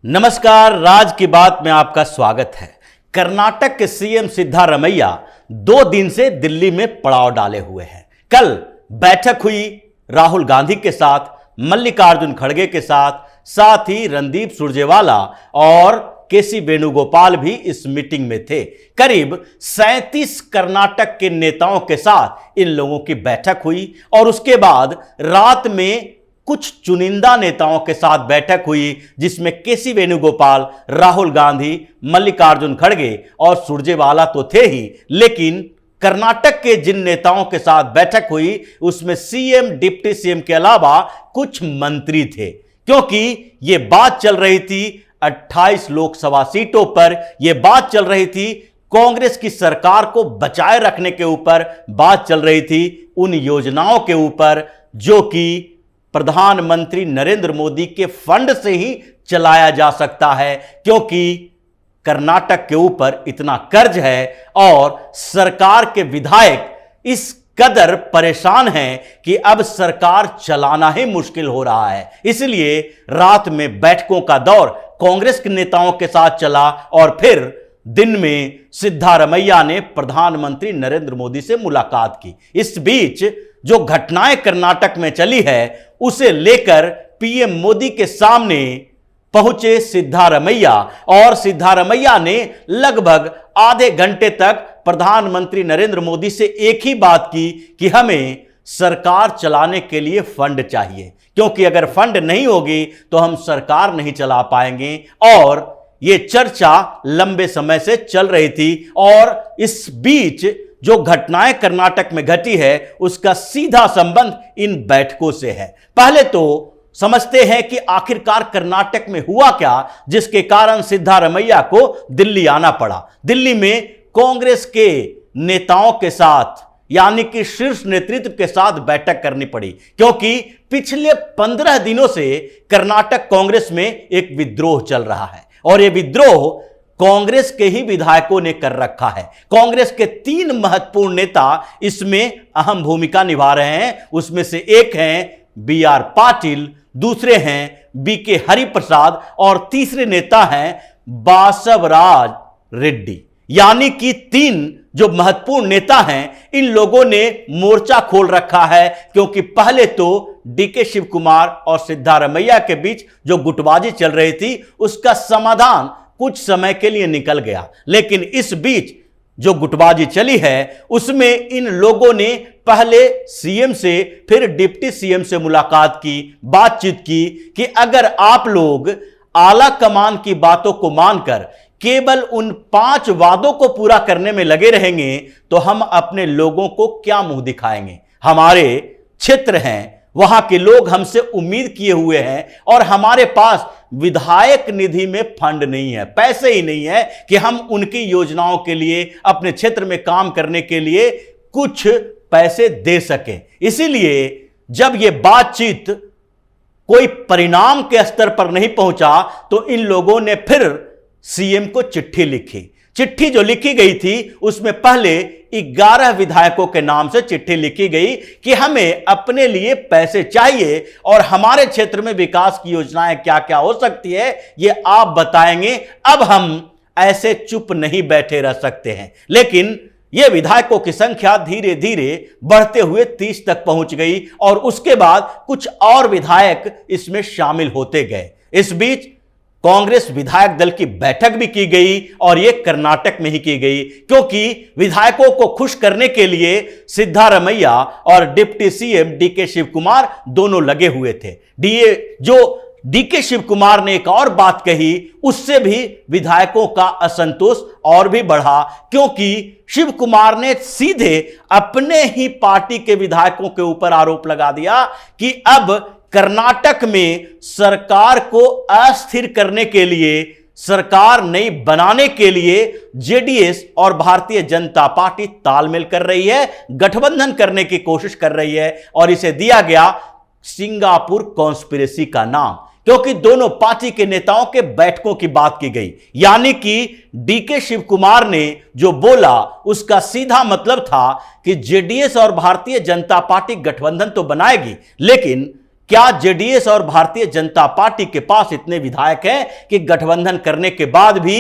नमस्कार, राज की बात में आपका स्वागत है। कर्नाटक के सीएम सिद्धारमैया 2 दिन से दिल्ली में पड़ाव डाले हुए हैं। कल बैठक हुई राहुल गांधी के साथ, मल्लिकार्जुन खड़गे के साथ ही रणदीप सुरजेवाला और केसी वेणुगोपाल भी इस मीटिंग में थे। करीब 37 कर्नाटक के नेताओं के साथ इन लोगों की बैठक हुई और उसके बाद रात में कुछ चुनिंदा नेताओं के साथ बैठक हुई, जिसमें केसी वेणुगोपाल, राहुल गांधी, मल्लिकार्जुन खड़गे और सुरजेवाला तो थे ही, लेकिन कर्नाटक के जिन नेताओं के साथ बैठक हुई उसमें सीएम, डिप्टी सीएम के अलावा कुछ मंत्री थे, क्योंकि यह बात चल रही थी 28 लोकसभा सीटों पर। यह बात चल रही थी कांग्रेस की सरकार को बचाए रखने के ऊपर, बात चल रही थी उन योजनाओं के ऊपर जो कि प्रधानमंत्री नरेंद्र मोदी के फंड से ही चलाया जा सकता है, क्योंकि कर्नाटक के ऊपर इतना कर्ज है और सरकार के विधायक इस कदर परेशान हैं कि अब सरकार चलाना ही मुश्किल हो रहा है। इसलिए रात में बैठकों का दौर कांग्रेस के नेताओं के साथ चला और फिर दिन में सिद्धारमैया ने प्रधानमंत्री नरेंद्र मोदी से मुलाकात की। इस बीच जो घटनाएं कर्नाटक में चली है उसे लेकर पीएम मोदी के सामने पहुंचे सिद्धारमैया और सिद्धारमैया ने लगभग आधे घंटे तक प्रधानमंत्री नरेंद्र मोदी से एक ही बात की कि हमें सरकार चलाने के लिए फंड चाहिए, क्योंकि अगर फंड नहीं होगी तो हम सरकार नहीं चला पाएंगे। और यह चर्चा लंबे समय से चल रही थी और इस बीच जो घटनाएं कर्नाटक में घटी है उसका सीधा संबंध इन बैठकों से है। पहले तो समझते हैं कि आखिरकार कर्नाटक में हुआ क्या जिसके कारण सिद्धारमैया को दिल्ली आना पड़ा। दिल्ली में कांग्रेस के नेताओं के साथ, यानी कि शीर्ष नेतृत्व के साथ बैठक करनी पड़ी, क्योंकि पिछले 15 दिनों से कर्नाटक कांग्रेस में एक विद्रोह चल रहा है और यह विद्रोह कांग्रेस के ही विधायकों ने कर रखा है। कांग्रेस के 3 महत्वपूर्ण नेता इसमें अहम भूमिका निभा रहे हैं। उसमें से एक हैं बीआर पाटिल, दूसरे हैं बीके हरिप्रसाद और तीसरे नेता हैं बासवराज रेड्डी। यानी कि 3 जो महत्वपूर्ण नेता हैं, इन लोगों ने मोर्चा खोल रखा है, क्योंकि पहले तो डीके शिव कुमार और सिद्धारमैया के बीच जो गुटबाजी चल रही थी उसका समाधान कुछ समय के लिए निकल गया, लेकिन इस बीच जो गुटबाजी चली है उसमें इन लोगों ने पहले सीएम से फिर डिप्टी सीएम से मुलाकात की, बातचीत की कि अगर आप लोग आला कमान की बातों को मानकर केवल उन 5 वादों को पूरा करने में लगे रहेंगे तो हम अपने लोगों को क्या मुंह दिखाएंगे। हमारे क्षेत्र हैं, वहां के लोग हमसे उम्मीद किए हुए हैं और हमारे पास विधायक निधि में फंड नहीं है, पैसे ही नहीं है कि हम उनकी योजनाओं के लिए, अपने क्षेत्र में काम करने के लिए कुछ पैसे दे सकें। इसीलिए जब यह बातचीत कोई परिणाम के स्तर पर नहीं पहुंचा तो इन लोगों ने फिर सीएम को चिट्ठी लिखी। चिट्ठी जो लिखी गई थी उसमें पहले 11 विधायकों के नाम से चिट्ठी लिखी गई कि हमें अपने लिए पैसे चाहिए और हमारे क्षेत्र में विकास की योजनाएं क्या क्या हो सकती है ये आप बताएंगे। अब हम ऐसे चुप नहीं बैठे रह सकते हैं। लेकिन यह विधायकों की संख्या धीरे धीरे बढ़ते हुए 30 तक पहुंच गई और उसके बाद कुछ और विधायक इसमें शामिल होते गए। इस बीच कांग्रेस विधायक दल की बैठक भी की गई और यह कर्नाटक में ही की गई, क्योंकि विधायकों को खुश करने के लिए सिद्धारमैया और डिप्टी सीएम डीके शिव कुमार दोनों लगे हुए थे। डीके शिव कुमार ने एक और बात कही, उससे भी विधायकों का असंतोष और भी बढ़ा, क्योंकि शिव कुमार ने सीधे अपने ही पार्टी के विधायकों के ऊपर आरोप लगा दिया कि अब कर्नाटक में सरकार को अस्थिर करने के लिए, सरकार नई बनाने के लिए जेडीएस और भारतीय जनता पार्टी तालमेल कर रही है, गठबंधन करने की कोशिश कर रही है और इसे दिया गया सिंगापुर कॉन्स्पिरेसी का नाम, क्योंकि दोनों पार्टी के नेताओं के बैठकों की बात की गई। यानी कि डीके शिव कुमार ने जो बोला उसका सीधा मतलब था कि जेडीएस और भारतीय जनता पार्टी गठबंधन तो बनाएगी, लेकिन क्या जेडीएस और भारतीय जनता पार्टी के पास इतने विधायक हैं कि गठबंधन करने के बाद भी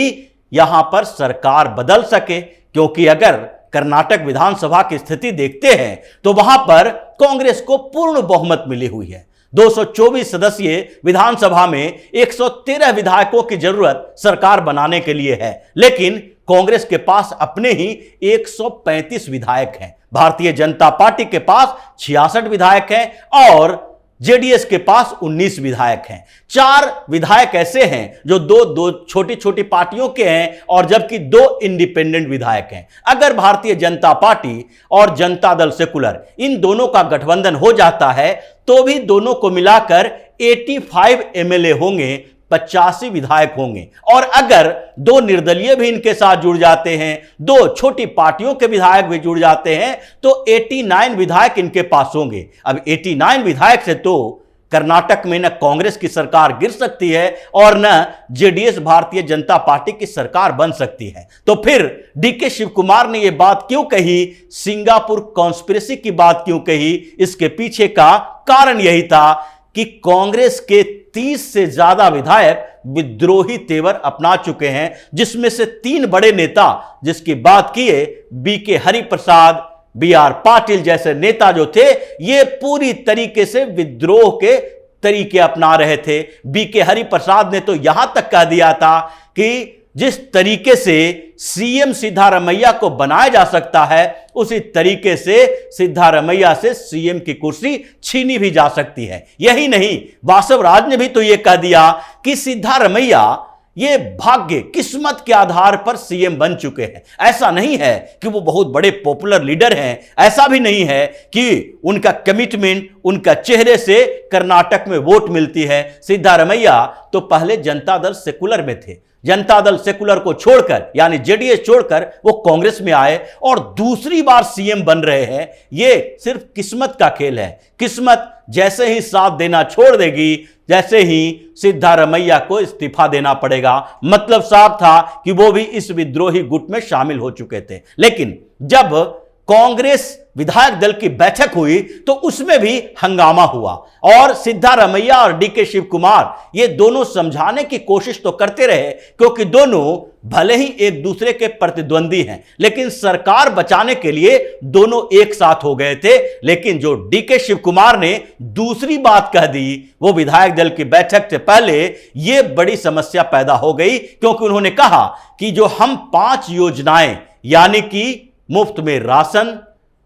यहां पर सरकार बदल सके? क्योंकि अगर कर्नाटक विधानसभा की स्थिति देखते हैं तो वहां पर कांग्रेस को पूर्ण बहुमत मिली हुई है। 224 सदस्यीय विधानसभा में 113 विधायकों की जरूरत सरकार बनाने के लिए है, लेकिन कांग्रेस के पास अपने ही 135 विधायक हैं, भारतीय जनता पार्टी के पास 66 विधायक हैं और जेडीएस के पास 19 विधायक हैं। 4 विधायक ऐसे हैं जो दो छोटी छोटी पार्टियों के हैं और जबकि 2 इंडिपेंडेंट विधायक हैं। अगर भारतीय जनता पार्टी और जनता दल सेकुलर इन दोनों का गठबंधन हो जाता है तो भी दोनों को मिलाकर 85 एमएलए होंगे, 85 विधायक होंगे। और अगर 2 निर्दलीय भी इनके साथ जुड़ जाते हैं, 2 छोटी पार्टियों के विधायक भी जुड़ जाते हैं तो 89 विधायक इनके पास होंगे। अब 89 विधायक से तो कर्नाटक में न कांग्रेस की सरकार गिर सकती है और न जेडीएस भारतीय जनता पार्टी की सरकार बन सकती है। तो फिर डीके शिव कुमार ने यह बात क्यों कही, सिंगापुर कॉन्स्पिरेसी की बात क्यों कही? इसके पीछे का कारण यही था कि कांग्रेस के 30 से ज्यादा विधायक विद्रोही तेवर अपना चुके हैं, जिसमें से 3 बड़े नेता जिसकी बात किए बीके हरिप्रसाद, बीआर पाटिल जैसे नेता जो थे, ये पूरी तरीके से विद्रोह के तरीके अपना रहे थे। बीके हरिप्रसाद ने तो यहां तक कह दिया था कि जिस तरीके से सीएम सिद्धारमैया को बनाया जा सकता है उसी तरीके से सिद्धारमैया से सीएम की कुर्सी छीनी भी जा सकती है। यही नहीं, बासवराज ने भी तो यह कह दिया कि सिद्धारमैया ये भाग्य किस्मत के आधार पर सीएम बन चुके हैं। ऐसा नहीं है कि वो बहुत बड़े पॉपुलर लीडर हैं, ऐसा भी नहीं है कि उनका कमिटमेंट, उनका चेहरे से कर्नाटक में वोट मिलती है। सिद्धारमैया तो पहले जनता दल सेकुलर में थे, जनता दल सेकुलर को छोड़कर यानी जेडीएस छोड़कर वो कांग्रेस में आए और दूसरी बार सीएम बन रहे हैं। ये सिर्फ किस्मत का खेल है। किस्मत जैसे ही साथ देना छोड़ देगी, जैसे ही सिद्धारमैया को इस्तीफा देना पड़ेगा। मतलब साफ था कि वो भी इस विद्रोही गुट में शामिल हो चुके थे। लेकिन जब कांग्रेस विधायक दल की बैठक हुई तो उसमें भी हंगामा हुआ और सिद्धारमैया और डीके शिव कुमार ये दोनों समझाने की कोशिश तो करते रहे, क्योंकि दोनों भले ही एक दूसरे के प्रतिद्वंदी हैं, लेकिन सरकार बचाने के लिए दोनों एक साथ हो गए थे। लेकिन जो डीके शिव कुमार ने दूसरी बात कह दी, वो विधायक दल की बैठक से पहले यह बड़ी समस्या पैदा हो गई, क्योंकि उन्होंने कहा कि जो हम 5 योजनाएं यानी कि मुफ्त में राशन,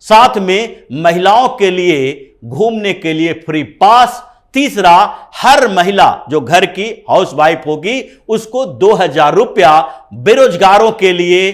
साथ में महिलाओं के लिए घूमने के लिए फ्री पास, तीसरा हर महिला जो घर की हाउसवाइफ होगी उसको 2000 रुपया, बेरोजगारों के लिए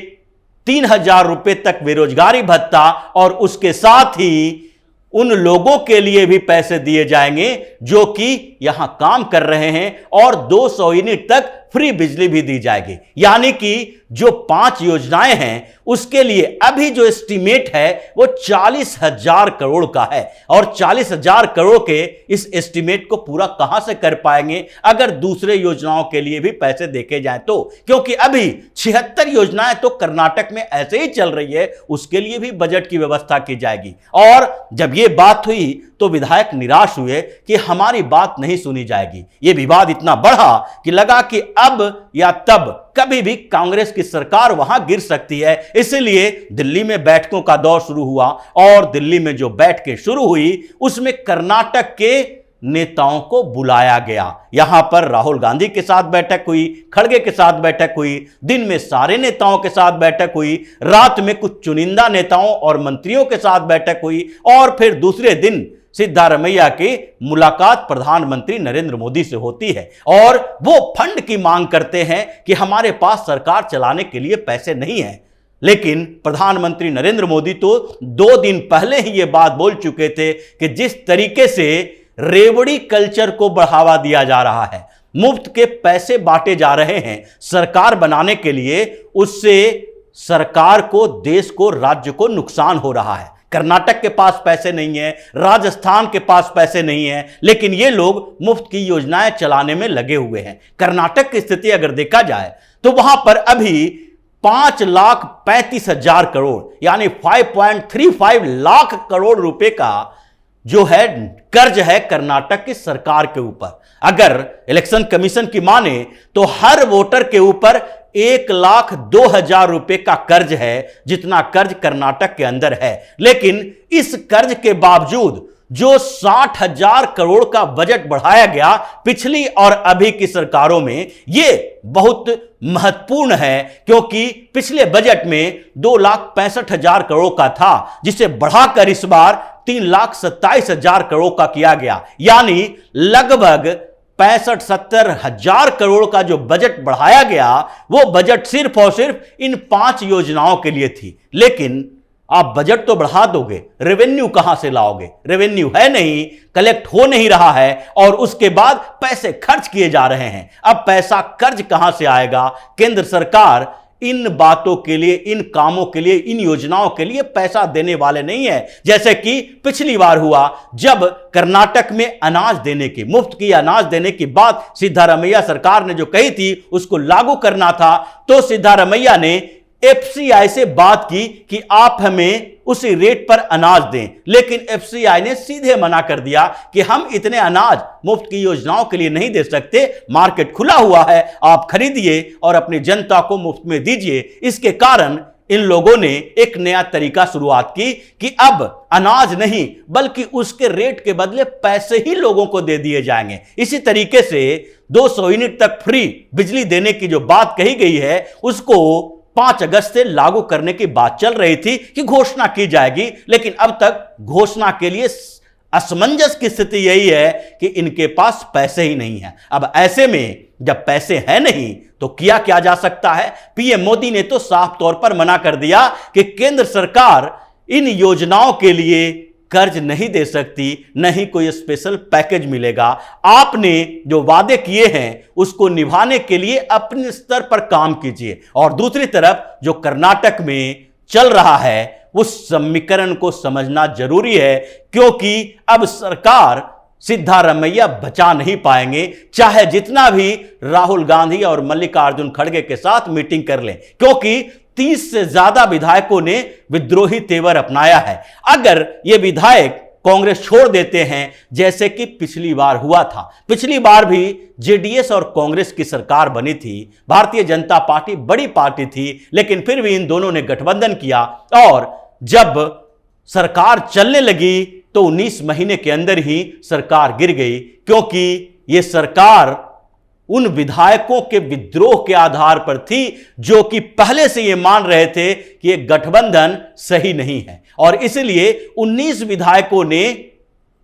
3000 रुपए तक बेरोजगारी भत्ता और उसके साथ ही उन लोगों के लिए भी पैसे दिए जाएंगे जो कि यहां काम कर रहे हैं और 200 यूनिट तक फ्री बिजली भी दी जाएगी। यानी कि जो 5 योजनाएं हैं उसके लिए अभी जो एस्टीमेट है वो 40,000 करोड़ का है और 40,000 करोड़ के इस एस्टीमेट को पूरा कहां से कर पाएंगे अगर दूसरे योजनाओं के लिए भी पैसे देखे जाएं तो, क्योंकि अभी 76 योजनाएं तो कर्नाटक में ऐसे ही चल रही है, उसके लिए भी बजट की व्यवस्था की जाएगी। और जब ये बात हुई तो विधायक निराश हुए कि हमारी बात नहीं सुनी जाएगी। यह विवाद इतना बढ़ा कि लगा कि अब या तब कभी भी कांग्रेस की सरकार वहां गिर सकती है। इसलिए दिल्ली में बैठकों का दौर शुरू हुआ और दिल्ली में जो बैठकें शुरू हुई उसमें कर्नाटक के नेताओं को बुलाया गया। यहां पर राहुल गांधी के साथ बैठक हुई, खड़गे के साथ बैठक हुई, दिन में सारे नेताओं के साथ बैठक हुई, रात में कुछ चुनिंदा नेताओं और मंत्रियों के साथ बैठक हुई और फिर दूसरे दिन सिद्धारमैया की मुलाकात प्रधानमंत्री नरेंद्र मोदी से होती है और वो फंड की मांग करते हैं कि हमारे पास सरकार चलाने के लिए पैसे नहीं है। लेकिन प्रधानमंत्री नरेंद्र मोदी तो 2 दिन पहले ही ये बात बोल चुके थे कि जिस तरीके से रेवड़ी कल्चर को बढ़ावा दिया जा रहा है, मुफ्त के पैसे बांटे जा रहे हैं सरकार बनाने के लिए, उससे सरकार को, देश को, राज्य को नुकसान हो रहा है। कर्नाटक के पास पैसे नहीं है, राजस्थान के पास पैसे नहीं है, लेकिन ये लोग मुफ्त की योजनाएं चलाने में लगे हुए हैं। कर्नाटक की स्थिति अगर देखा जाए तो वहां पर अभी 5,35,000 करोड़ यानी 5.35 लाख करोड़ रुपए का जो है कर्ज है कर्नाटक की सरकार के ऊपर। अगर इलेक्शन कमीशन की माने तो हर वोटर के ऊपर 1,02,000 रुपए का कर्ज है, जितना कर्ज कर्नाटक के अंदर है। लेकिन इस कर्ज के बावजूद जो 60,000 करोड़ का बजट बढ़ाया गया पिछली और अभी की सरकारों में, यह बहुत महत्वपूर्ण है, क्योंकि पिछले बजट में 2,65,000 करोड़ का था, जिसे बढ़ाकर इस बार 3,27,000 करोड़ का किया गया। यानी लगभग 65-70 करोड़ का जो बजट बढ़ाया गया, वो बजट सिर्फ और सिर्फ इन 5 योजनाओं के लिए थी। लेकिन आप बजट तो बढ़ा दोगे, रेवेन्यू कहां से लाओगे? रेवेन्यू है नहीं, कलेक्ट हो नहीं रहा है, और उसके बाद पैसे खर्च किए जा रहे हैं। अब पैसा कर्ज कहां से आएगा? केंद्र सरकार इन बातों के लिए, इन कामों के लिए, इन योजनाओं के लिए पैसा देने वाले नहीं है। जैसे कि पिछली बार हुआ, जब कर्नाटक में अनाज देने की, मुफ्त की अनाज देने की बात सिद्धारमैया सरकार ने जो कही थी उसको लागू करना था, तो सिद्धारमैया ने एफसीआई से बात की कि आप हमें उसी रेट पर अनाज दें। लेकिन एफसीआई ने सीधे मना कर दिया कि हम इतने अनाज मुफ्त की योजनाओं के लिए नहीं दे सकते, मार्केट खुला हुआ है, आप खरीदिए और अपनी जनता को मुफ्त में दीजिए। इसके कारण इन लोगों ने एक नया तरीका शुरुआत की कि अब अनाज नहीं बल्कि उसके रेट के बदले पैसे ही लोगों को दे दिए जाएंगे। इसी तरीके से 200 यूनिट तक फ्री बिजली देने की जो बात कही गई है, उसको 5 अगस्त से लागू करने की बात चल रही थी कि घोषणा की जाएगी। लेकिन अब तक घोषणा के लिए असमंजस की स्थिति यही है कि इनके पास पैसे ही नहीं है। अब ऐसे में जब पैसे हैं नहीं तो किया क्या जा सकता है? पीएम मोदी ने तो साफ तौर पर मना कर दिया कि केंद्र सरकार इन योजनाओं के लिए कर्ज नहीं दे सकती, नहीं कोई स्पेशल पैकेज मिलेगा। आपने जो वादे किए हैं उसको निभाने के लिए अपने स्तर पर काम कीजिए। और दूसरी तरफ जो कर्नाटक में चल रहा है उस समीकरण को समझना जरूरी है, क्योंकि अब सरकार सिद्धारमैया बचा नहीं पाएंगे, चाहे जितना भी राहुल गांधी और मल्लिकार्जुन खड़गे के साथ मीटिंग कर लें, क्योंकि 30 से ज्यादा विधायकों ने विद्रोही तेवर अपनाया है। अगर ये विधायक कांग्रेस छोड़ देते हैं, जैसे कि पिछली बार हुआ था, पिछली बार भी जेडीएस और कांग्रेस की सरकार बनी थी, भारतीय जनता पार्टी बड़ी पार्टी थी, लेकिन फिर भी इन दोनों ने गठबंधन किया, और जब सरकार चलने लगी तो 19 महीने के अंदर ही सरकार गिर गई, क्योंकि यह सरकार उन विधायकों के विद्रोह के आधार पर थी जो कि पहले से ये मान रहे थे कि ये गठबंधन सही नहीं है। और इसलिए 19 विधायकों ने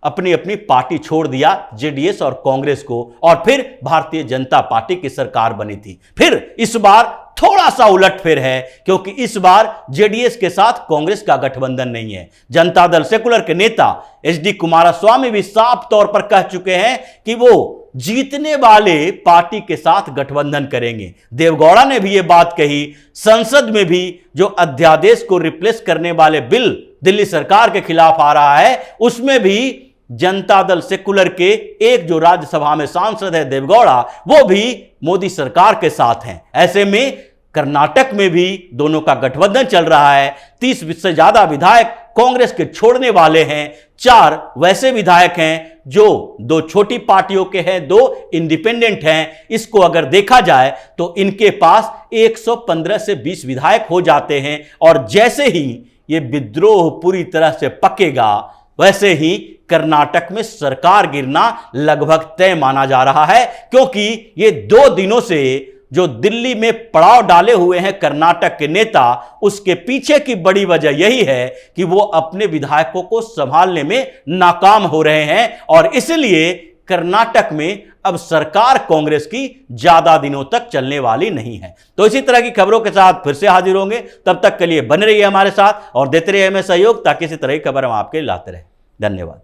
अपनी अपनी पार्टी छोड़ दिया, जेडीएस और कांग्रेस को, और फिर भारतीय जनता पार्टी की सरकार बनी थी। फिर इस बार थोड़ा सा उलटफेर है, क्योंकि इस बार जेडीएस के साथ कांग्रेस का गठबंधन नहीं है। जनता दल सेकुलर के नेता एचडी कुमारस्वामी भी साफ तौर पर कह चुके हैं कि वो जीतने वाले पार्टी के साथ गठबंधन करेंगे। देवगौड़ा ने भी यह बात कही। संसद में भी जो अध्यादेश को रिप्लेस करने वाले बिल दिल्ली सरकार के खिलाफ आ रहा है, उसमें भी जनता दल सेकुलर के एक जो राज्यसभा में सांसद है देवगौड़ा, वो भी मोदी सरकार के साथ हैं। ऐसे में कर्नाटक में भी दोनों का गठबंधन चल रहा है। 30 से ज्यादा विधायक कांग्रेस के छोड़ने वाले हैं, 4 वैसे विधायक हैं जो 2 छोटी पार्टियों के हैं, 2 इंडिपेंडेंट हैं। इसको अगर देखा जाए तो इनके पास 115 से 20 विधायक हो जाते हैं, और जैसे ही ये विद्रोह पूरी तरह से पकेगा, वैसे ही कर्नाटक में सरकार गिरना लगभग तय माना जा रहा है, क्योंकि ये 2 दिनों से जो दिल्ली में पड़ाव डाले हुए हैं कर्नाटक के नेता, उसके पीछे की बड़ी वजह यही है कि वो अपने विधायकों को संभालने में नाकाम हो रहे हैं, और इसलिए कर्नाटक में अब सरकार कांग्रेस की ज्यादा दिनों तक चलने वाली नहीं है। तो इसी तरह की खबरों के साथ फिर से हाजिर होंगे। तब तक के लिए बने रहिए हमारे साथ और देते रहिए हमें सहयोग, ताकि इसी तरह की खबर हम आपके लिए लाते रहें। धन्यवाद।